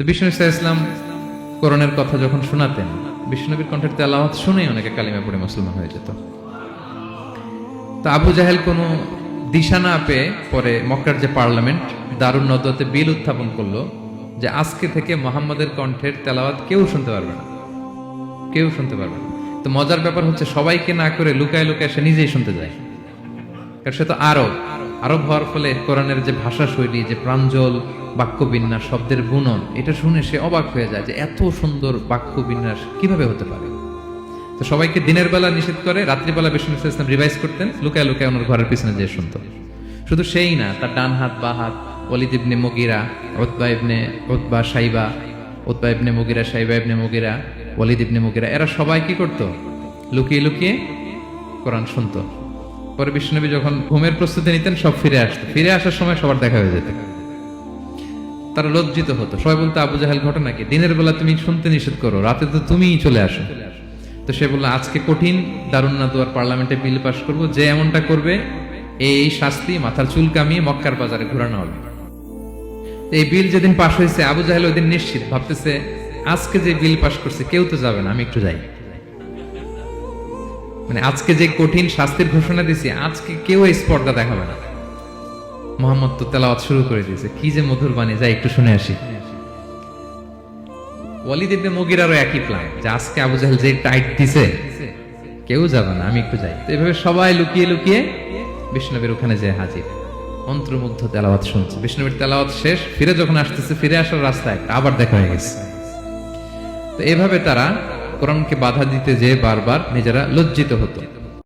তো বিষ্ণু ইসলাম কোরআনের কথা যখন শোনাতেন, বিষ্ণুনবীর কণ্ঠের তেলাওয়াত শুনেই অনেকে কালিমা পড়ে মুসলমান হয়ে যেত। তো আবু জাহেল কোনো দিশা না পেয়ে পরে মক্কার যে পার্লামেন্ট দারুন নদওয়াতে বিল উত্থাপন করলো যে আজকে থেকে মুহাম্মাদের কণ্ঠের তেলাওয়াত কেউ শুনতে পারবে না, কেউ শুনতে পারবে না। তো মজার ব্যাপার হচ্ছে সবাইকে না করে লুকায় লুকায় সে নিজেই শুনতে যায়, কারণ সে তো আরব হওয়ার ফলে কোরআনের যে ভাষা শৈলী, যে প্রাঞ্জল বাক্য বিন্যাস, শব্দের বুনন, এটা শুনে সে অবাক হয়ে যায় যে এত সুন্দর বাক্য বিন্যাস কিভাবে হতে পারে। তো সবাইকে দিনের বেলা নিষেধ করে, রাত্রিবেলা বিষ্ণু ইসলাম রিভাইজ করতেন, লুকায় লুকায় ওনার ঘরের পিছনে যেয়ে শুনতো। শুধু সেই না, তার ডান হাত বা হাত Walid ibn Mughira, Utba Saiba, Utba ibn Mughira, Saiba ibn Mughira, Walid ibn Mughira, এরা সবাই কি করতো? লুকিয়ে লুকিয়ে কোরআন শুনতো। পরে বিষ্ণুনবী যখন ঘুমের প্রস্তুতি নিতেন, সব ফিরে আসতো। ফিরে আসার সময় সবার দেখা হয়ে যেত। তারা লজ্জিত হতো। সবাই বলতো, আবু জাহেল ঘটনা কি? দিনের বেলা তুমি শুনতে নিষেধ করো, রাতে তো তুমিই চলে আসো। তো সে বললো, আজকে কঠিন দারুন নাদওয়ার পার্লামেন্টে বিল পাস করবো, যে এমনটা করবে এই শাস্তি মাথার চুল কামিয়ে মক্কার বাজারে ঘোরানো হবে। এই বিল যেদিন পাস হয়েছে, আবু জাহেল ওই দিন নিশ্চিত ভাবতেছে, আজকে যে বিল পাস করছে কেউ তো যাবে না, আমি একটু যাই। মানে আজকে যে কঠিন শাস্তির ঘোষণা দিছি, আজকে কেউ এই স্পর্ধা দেখাবে না। মুহাম্মদ তো তেলাওয়াত শুরু করে দিয়েছে, কি যে মধুর বাণী, যাই একটু শুনে আসি। ওয়ালিদ ইবনে মুগিরারও একই প্ল্যান, যে আজকে আবু জাহেল যে টাইট দিছে কেউ যাবে না, আমি একটু যাই। তো এভাবে সবাই লুকিয়ে লুকিয়ে বিষ্ণুনবীর ওখানে যে হাজির, মন্ত্রমুগ্ধ তেলাওয়াত শুনছে। বিষ্ণুনবীর তেলাওয়াত শেষ, ফিরে যখন আসতেছে, ফিরে আসার রাস্তায় আবার দেখা হয়ে গেছে। তো এভাবে তারা কোরআনকে বাধা দিতে যেয়ে বারবার নিজেরা লজ্জিত হতো।